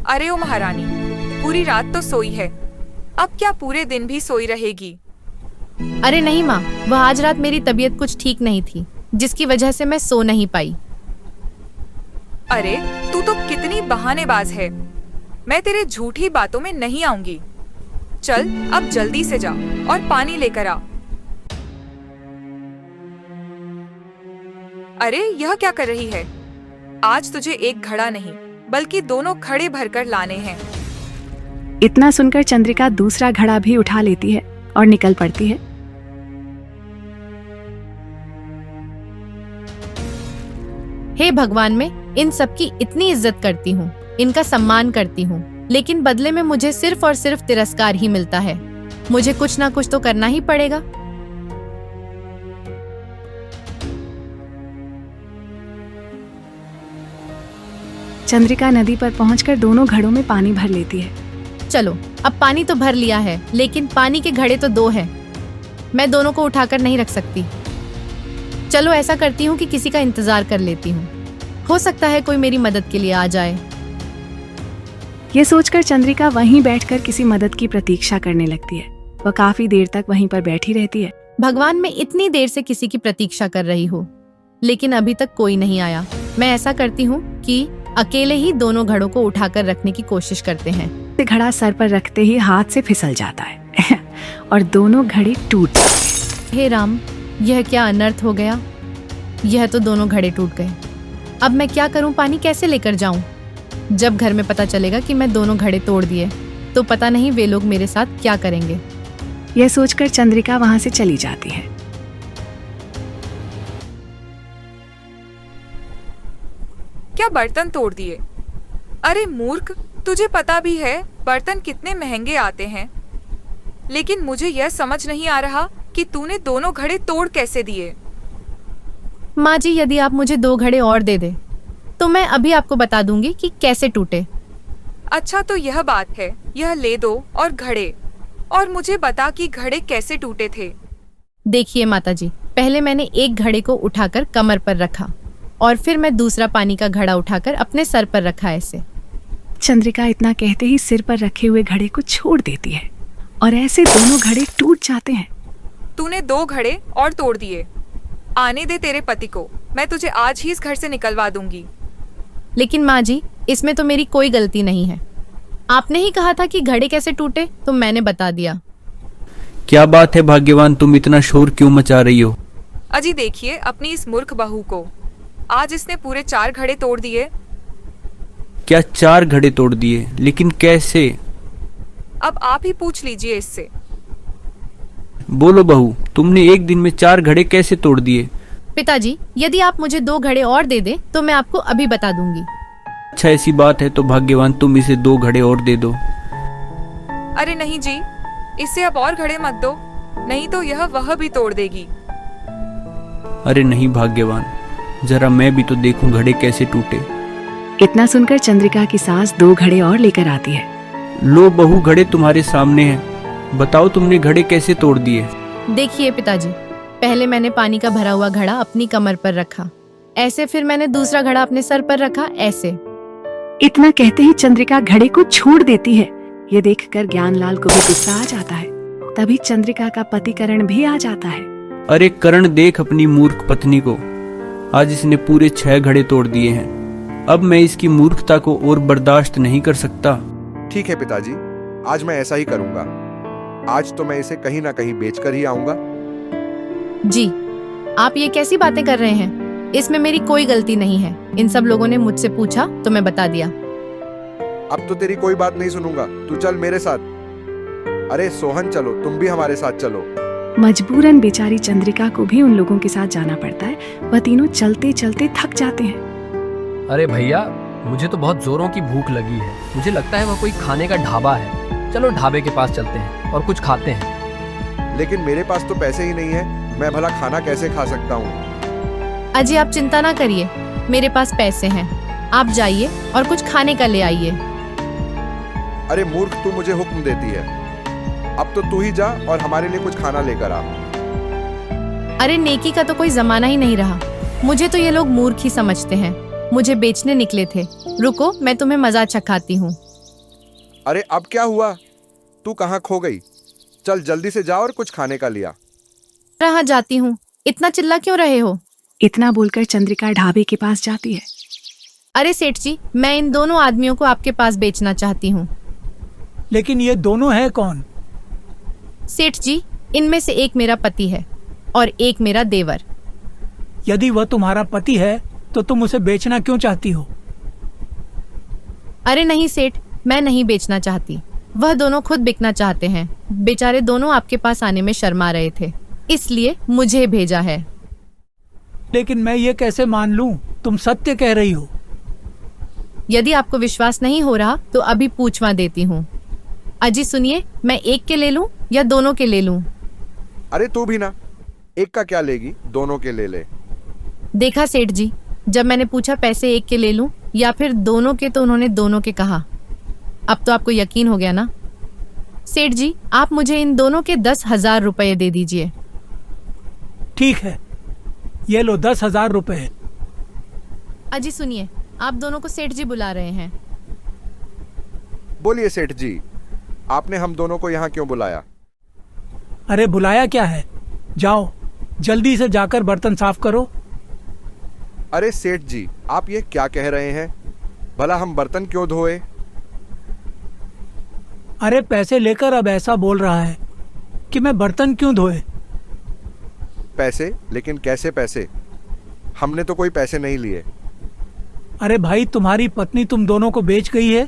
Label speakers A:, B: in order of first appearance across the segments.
A: अरे ओ महारानी, पूरी रात तो सोई है, अब क्या पूरे दिन भी सोई रहेगी?
B: अरे नहीं माँ, वह आज रात मेरी तबीयत कुछ ठीक नहीं थी, जिसकी वजह से मैं सो नहीं पाई।
A: अरे तू तो कितनी बहानेबाज है, मैं तेरे झूठी बातों में नहीं आऊंगी। चल अब जल्दी से जा और पानी लेकर आ। अरे यह क्या कर रही है? आज तुझे एक घड़ा नहीं बल्कि दोनों घड़े भरकर लाने हैं।
C: इतना सुनकर चंद्रिका दूसरा घड़ा भी उठा लेती है और निकल पड़ती है।
B: हे भगवान, मैं इन सब की इतनी इज्जत करती हूँ, इनका सम्मान करती हूँ, लेकिन बदले में मुझे सिर्फ और सिर्फ तिरस्कार ही मिलता है। मुझे कुछ ना कुछ तो करना ही पड़ेगा।
C: चंद्रिका नदी पर पहुंचकर दोनों घड़ों में पानी भर लेती है।
B: चलो, अब पानी तो भर लिया है, लेकिन पानी के घड़े तो दो हैं। मैं दोनों को उठाकर नहीं रख सकती। चलो ऐसा करती हूँ कि किसी का इंतजार कर लेती हूँ, हो सकता है कोई मेरी मदद के लिए आ जाए।
C: ये सोचकर चंद्रिका वहीं बैठकर किसी मदद की प्रतीक्षा करने लगती है। वह काफी देर तक वहीं पर बैठी रहती है।
B: भगवान, मैं इतनी देर से किसी की प्रतीक्षा कर रही हूँ, लेकिन अभी तक कोई नहीं आया। मैं ऐसा करती हूँ कि अकेले ही दोनों घड़ों को उठाकर रखने की कोशिश करते हैं।
C: घड़ा सर पर रखते ही हाथ से फिसल जाता है और दोनों घड़े टूट जाते हैं।
B: हे राम, यह क्या अनर्थ हो गया? यह तो दोनों घड़े टूट गए। अब मैं क्या करूं? पानी कैसे लेकर जाऊं? जब घर में पता चलेगा कि मैं दोनों घड़े तोड़ दिए, तो पता नहीं वे लोग मेरे साथ क्या करेंगे।
C: यह सोचकर चंद्रिका वहां से चली जाती है।
A: क्या बर्तन तोड़ दिए? अरे मूर्ख, तुझे पता भी है बर्तन कितने महंगे आते हैं, लेकिन मुझे यह समझ नहीं आ रहा कि तूने दोनों घड़े तोड़ कैसे दिए।
B: माँ जी, यदि आप मुझे दो घड़े और दे दे तो मैं अभी आपको बता दूंगी कि कैसे टूटे।
A: अच्छा तो यह बात है, यह ले दो और घड़े, और मुझे बता कि घड़े कैसे टूटे थे।
B: देखिए माता जी, पहले मैंने एक घड़े को उठाकर कमर पर रखा और फिर मैं दूसरा पानी का घड़ा उठाकर अपने सर पर रखा। ऐसे
C: चंद्रिका इतना कहते ही सिर पर रखे हुए घड़े को छोड़ देती है और ऐसे दोनों घड़े टूट जाते हैं।
A: तूने दो घड़े और तोड़ दिए। आने दे तेरे पति को, मैं तुझे आज ही इस घर से निकलवा दूंगी।
B: लेकिन माँ जी, इसमें तो मेरी कोई गलती नहीं है। आपने ही कहा था कि घड़े कैसे टूटे, तो मैंने बता दिया।
D: क्या बात है भाग्यवान, तुम इतना शोर क्यों मचा रही हो?
A: अजी देखिए अपनी इस मूर्ख बहू को, आज इसने पूरे 4 घड़े तोड़ दिए।
D: क्या 4 घड़े तोड़ दिए? लेकिन कैसे?
A: अब आप ही पूछ लीजिए इससे।
D: बोलो बहू, तुमने एक दिन में 4 घड़े कैसे तोड़ दिए?
B: पिताजी, यदि आप मुझे 2 घड़े और दे दे तो मैं आपको अभी बता दूंगी।
D: अच्छा ऐसी बात है तो भाग्यवान तुम इसे 2 घड़े और दे दो।
A: अरे नहीं जी, इसे अब और घड़े मत दो, नहीं तो यह वह भी तोड़ देगी।
D: अरे नहीं भाग्यवान, जरा मैं भी तो देखूं घड़े कैसे टूटे।
C: इतना सुनकर चंद्रिका की सास 2 घड़े और लेकर आती है।
D: लो बहू, घड़े तुम्हारे सामने हैं, बताओ तुमने घड़े कैसे तोड़ दिए?
B: देखिए पिताजी, पहले मैंने पानी का भरा हुआ घड़ा अपनी कमर पर रखा, ऐसे, फिर मैंने दूसरा घड़ा अपने सर पर रखा, ऐसे।
C: इतना कहते ही चंद्रिका घड़े को छोड़ देती है। ये देखकर ज्ञानलाल को भी गुस्सा आ जाता है। तभी चंद्रिका का पति करण भी आ जाता है।
D: अरे करण, देख अपनी मूर्ख पत्नी को, आज इसने पूरे 6 घड़े तोड़ दिए हैं। अब मैं इसकी मूर्खता को और बर्दाश्त नहीं कर सकता।
E: ठीक है पिताजी, आज मैं ऐसा ही करूंगा। आज तो मैं इसे कहीं ना कहीं बेचकर ही आऊंगा।
B: जी, आप ये कैसी बातें कर रहे हैं? इसमें मेरी कोई गलती नहीं है। इन सब लोगों ने मुझसे पूछा तो मैं बता दिया।
E: अब तो तेरी कोई बात नहीं सुनूंगा, तू चल मेरे साथ। अरे सोहन, चलो तुम भी हमारे साथ चलो।
C: मजबूरन बेचारी चंद्रिका को भी उन लोगों के साथ जाना पड़ता है। वह तीनों चलते चलते थक जाते हैं।
F: अरे भैया, मुझे तो बहुत जोरों की भूख लगी है। मुझे लगता है वह कोई खाने का ढाबा है। चलो ढाबे के पास चलते हैं और कुछ खाते हैं।
E: लेकिन मेरे पास तो पैसे ही नहीं है, मैं भला खाना कैसे खा सकता हूँ?
B: अजी आप चिंता ना करिए, मेरे पास पैसे हैं। आप जाइए और कुछ खाने का ले आइए।
E: अरे मूर्ख, तू मुझे हुक्म देती है। अब तो तू ही जा और हमारे लिए कुछ खाना लेकर आ।
B: अरे नेकी का तो कोई जमाना ही नहीं रहा। मुझे तो ये लोग मूर्ख ही समझते हैं। मुझे बेचने निकले थे। रुको, मैं तुम्हें मजा चखाती हूँ।
E: अरे अब क्या हुआ? तू कहाँ खो गई? चल जल्दी से जा और कुछ खाने का लिया।
B: रहा जाती हूँ, इतना चिल्ला क्यों रहे हो?
C: इतना बोलकर चंद्रिका ढाबे के पास जाती है।
B: अरे सेठ जी, मैं इन दोनों आदमियों को आपके पास बेचना चाहती हूँ।
G: लेकिन ये दोनों है कौन?
B: सेठ जी, इनमें से एक मेरा पति है और एक मेरा देवर।
G: यदि वह तुम्हारा पति है तो तुम उसे बेचना क्यों चाहती हो?
B: अरे नहीं सेठ, मैं नहीं बेचना चाहती। वह दोनों खुद बिकना चाहते हैं। बेचारे दोनों आपके पास आने में शर्मा रहे थे, इसलिए मुझे भेजा है।
G: लेकिन मैं ये कैसे मान लूं? तुम सत्य कह रही हो।
B: यदि आपको विश्वास नहीं हो रहा तो अभी पूछवा देती हूँ। अजी सुनिए, मैं एक के ले लूं या दोनों के ले लूं?
E: अरे तू भी ना, एक का क्या लेगी, दोनों के ले ले।
B: देखा सेठ जी, जब मैंने पूछा पैसे एक के ले लूं या फिर दोनों के, तो उन्होंने दोनों के कहा। अब तो आपको यकीन हो गया ना? सेठ जी, आप मुझे इन दोनों के 10,000 रुपये दे दीजिए।
G: ठीक है, ये लो 10,000 रुपए।
B: अजी सुनिए, आप दोनों को सेठ जी बुला रहे हैं।
E: बोलिए सेठ जी, आपने हम दोनों को यहाँ क्यों बुलाया?
G: अरे बुलाया क्या है? जाओ जल्दी से जाकर बर्तन साफ करो।
E: अरे सेठ जी, आप ये क्या कह रहे हैं? भला हम बर्तन क्यों धोए?
G: अरे पैसे लेकर अब ऐसा बोल रहा है कि मैं बर्तन क्यों धोए?
E: पैसे? लेकिन कैसे पैसे? हमने तो कोई पैसे नहीं लिए।
G: अरे भाई, तुम्हारी पत्नी तुम दोनों को बेच गई है।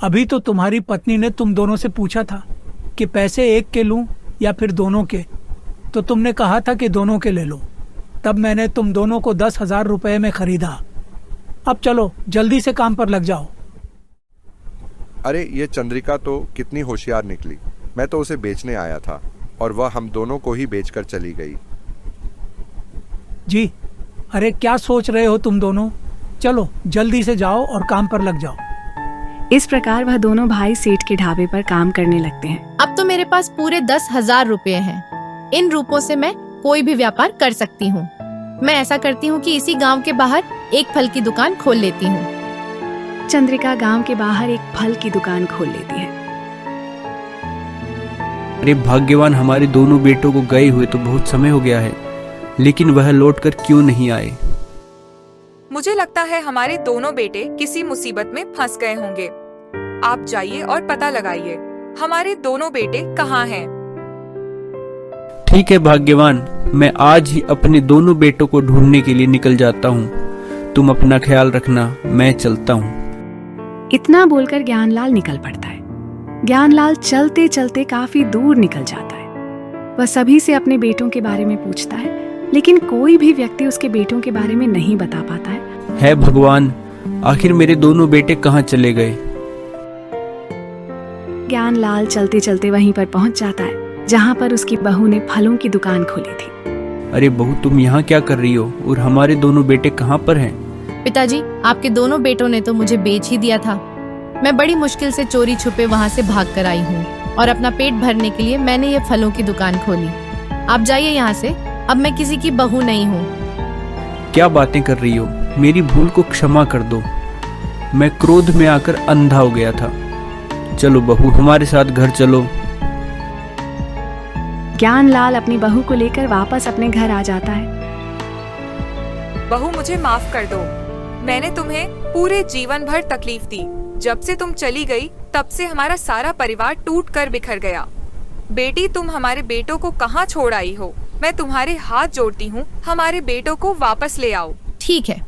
G: अभी तो तुम्हारी पत्नी ने तुम दोनों से पूछा था कि पैसे एक के लूं या फिर दोनों के, तो तुमने कहा था कि दोनों के ले लो। तब मैंने तुम दोनों को 10,000 रुपए में खरीदा। अब चलो जल्दी से काम पर लग जाओ।
E: अरे ये चंद्रिका तो कितनी होशियार निकली। मैं तो उसे बेचने आया था और वह हम दोनों को ही बेचकर चली गई।
G: जी, अरे क्या सोच रहे हो तुम दोनों? चलो जल्दी से जाओ और काम पर लग जाओ।
C: इस प्रकार वह दोनों भाई सेठ के ढाबे पर काम करने लगते हैं।
B: अब तो मेरे पास पूरे 10,000 रुपये हैं। इन रुपयों से मैं कोई भी व्यापार कर सकती हूँ। मैं ऐसा करती हूँ कि इसी गांव के बाहर एक फल की दुकान खोल लेती हूँ।
C: चंद्रिका गांव के बाहर एक फल की दुकान खोल लेती है।
D: अरे भाग्यवान, हमारे दोनों बेटों को गए हुए तो बहुत समय हो गया है, लेकिन वह लौटकर क्यों नहीं आए?
A: मुझे लगता है हमारे दोनों बेटे किसी मुसीबत में फंस गए होंगे। आप जाइए और पता लगाइए हमारे दोनों बेटे कहाँ हैं।
D: ठीक है भाग्यवान, मैं आज ही अपने दोनों बेटों को ढूंढने के लिए निकल जाता हूँ। तुम अपना ख्याल रखना, मैं चलता हूँ।
C: इतना बोलकर ज्ञानलाल निकल पड़ता है। ज्ञानलाल चलते चलते काफी दूर निकल जाता है। वह सभी से अपने बेटों के बारे में पूछता है, लेकिन कोई भी व्यक्ति उसके बेटों के बारे में नहीं बता पाता है।
D: हे भगवान, आखिर मेरे दोनों बेटे कहाँ चले गए?
C: ज्ञानलाल चलते चलते वहीं पर पहुंच जाता है जहां पर उसकी बहू ने फलों की दुकान खोली थी।
D: अरे बहू, तुम यहाँ क्या कर रही हो और हमारे दोनों बेटे कहाँ पर हैं?
B: पिताजी, आपके दोनों बेटों ने तो मुझे बेच ही दिया था। मैं बड़ी मुश्किल से चोरी छुपे वहाँ से भाग कर आई हूँ और अपना पेट भरने के लिए मैंने ये फलों की दुकान खोली। आप जाइए यहाँ से, अब मैं किसी की बहू नहीं हूँ।
D: क्या बातें कर रही हो? मेरी भूल को क्षमा कर दो। मैं क्रोध में आकर अंधा हो गया था। चलो बहू, हमारे साथ घर चलो।
C: ज्ञानलाल अपनी बहू को लेकर वापस अपने घर आ जाता है।
A: बहू, मुझे माफ कर दो। मैंने तुम्हें पूरे जीवन भर तकलीफ दी। जब से तुम चली गई तब से हमारा सारा परिवार टूट कर बिखर गया। बेटी, तुम हमारे बेटों को कहाँ छोड़ आई हो? मैं तुम्हारे हाथ जोड़ती हूँ, हमारे बेटों को वापस ले आओ।
B: ठीक है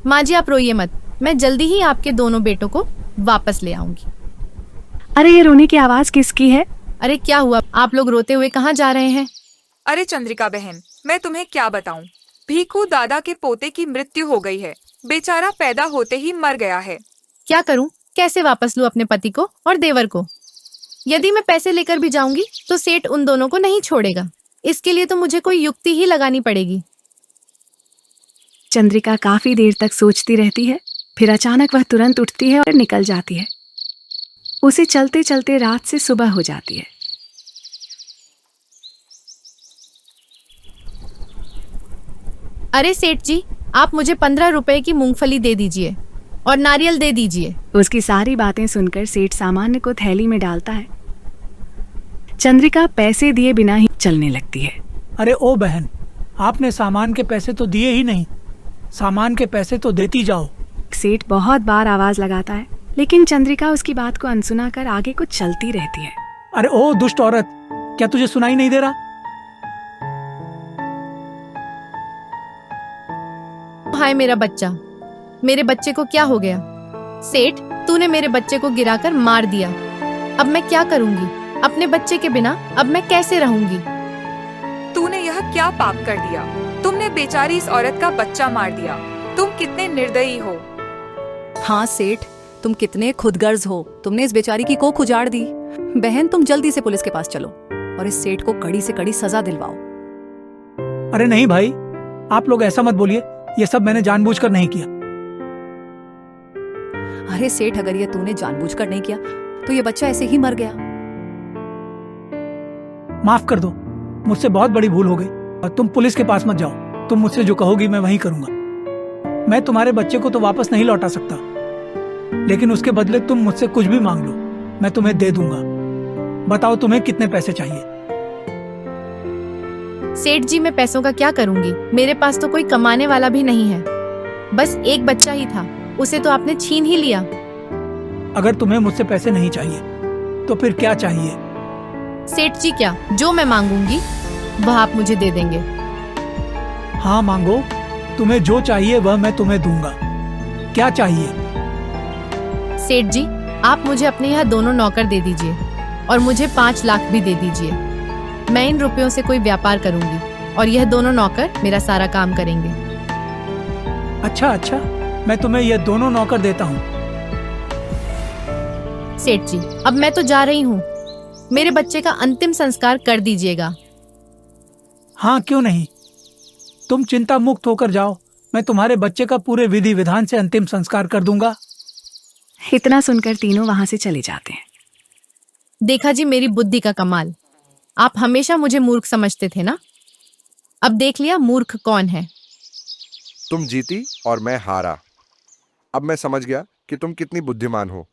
B: माँ जी, आप रोइए मत। मैं जल्दी ही आपके दोनों बेटों को वापस ले आऊंगी।
C: अरे ये रोने की आवाज किसकी है?
B: अरे क्या हुआ, आप लोग रोते हुए कहाँ जा रहे हैं?
A: अरे चंद्रिका बहन, मैं तुम्हें क्या बताऊं। भीखू दादा के पोते की मृत्यु हो गई है। बेचारा पैदा होते ही मर गया है।
B: क्या करूं? कैसे वापस लूं अपने पति को और देवर को? यदि मैं पैसे लेकर भी जाऊंगी तो सेठ उन दोनों को नहीं छोड़ेगा। इसके लिए तो मुझे कोई युक्ति ही लगानी पड़ेगी।
C: चंद्रिका काफी देर तक सोचती रहती है, फिर अचानक वह तुरंत उठती है और निकल जाती है। उसे चलते चलते रात से सुबह हो जाती है।
B: अरे सेठ जी, आप मुझे 15 रुपए की मूंगफली दे दीजिए। और नारियल दे दीजिए।
C: उसकी सारी बातें सुनकर सेठ सामान्य को थैली में डालता है। चंद्रिका पैसे दिए बिना ही चलने लगती है।
G: अरे ओ बहन, आपने सामान के पैसे तो दिए ही नहीं, सामान के पैसे तो देती जाओ।
C: सेठ बहुत बार आवाज लगाता है, लेकिन चंद्रिका उसकी बात को अनसुना कर आगे कुछ चलती रहती है।
G: अरे ओ दुष्ट औरत, क्या तुझे सुनाई नहीं दे रहा?
B: हाय मेरा बच्चा, मेरे बच्चे को क्या हो गया? सेठ, तूने मेरे बच्चे को गिराकर मार दिया। अब मैं क्या करूंगी? अपने बच्चे के बिना अब मैं कैसे रहूंगी?
A: तूने यह क्या पाप कर दिया? तुमने बेचारी इस औरत का बच्चा मार दिया। तुम कितने निर्दयी हो।
H: हाँ सेठ, तुम कितने खुदगर्ज हो। तुमने इस बेचारी की कोख उजाड़ दी। बहन, तुम जल्दी से पुलिस के पास चलो और इस सेठ को कड़ी से कड़ी सजा दिलवाओ।
G: अरे नहीं भाई, आप लोग ऐसा मत बोलिए, ये सब मैंने जानबूझकर नहीं किया।
H: अरे सेठ, अगर ये तूने जानबूझकर नहीं किया तो ये बच्चा ऐसे ही मर गया।
G: माफ कर दो, मुझसे बहुत बड़ी भूल हो गई। और तुम पुलिस के पास मत जाओ, तुम मुझसे जो कहोगी मैं वही करूंगा। मैं तुम्हारे बच्चे को तो वापस नहीं लौटा सकता, लेकिन उसके बदले तुम मुझसे कुछ भी मांग लो, मैं तुम्हें दे दूंगा। बताओ तुम्हें कितने पैसे चाहिए?
B: सेठ जी, मैं पैसों का क्या करूंगी? मेरे पास तो कोई कमाने वाला भी नहीं है। बस एक बच्चा ही था, उसे तो आपने छीन ही लिया।
G: अगर तुम्हें मुझसे पैसे नहीं चाहिए तो फिर क्या चाहिए?
B: सेठ जी, क्या जो मैं मांगूंगी वह आप मुझे दे देंगे?
G: हाँ मांगो, तुम्हें जो चाहिए वह मैं तुम्हें दूंगा। क्या चाहिए?
B: सेठ जी, आप मुझे अपने यहाँ दोनों नौकर दे दीजिए और मुझे 5 लाख भी दे दीजिए। मैं इन रुपयों से कोई व्यापार करूंगी और यह दोनों नौकर मेरा सारा काम करेंगे।
G: अच्छा, मैं तुम्हें ये दोनों नौकर देता हूँ।
B: सेठ जी, अब मैं तो जा रही हूँ। मेरे बच्चे का अंतिम संस्कार कर दीजिएगा।
G: हाँ क्यों नहीं, तुम चिंता मुक्त होकर जाओ, मैं तुम्हारे बच्चे का पूरे विधि विधान से अंतिम संस्कार कर दूंगा।
C: इतना सुनकर तीनों वहां से चले जाते हैं।
B: देखा जी मेरी बुद्धि का कमाल। आप हमेशा मुझे मूर्ख समझते थे ना? अब देख लिया मूर्ख कौन है।
E: तुम जीती और मैं हारा। अब मैं समझ गया कि तुम कितनी बुद्धिमान हो।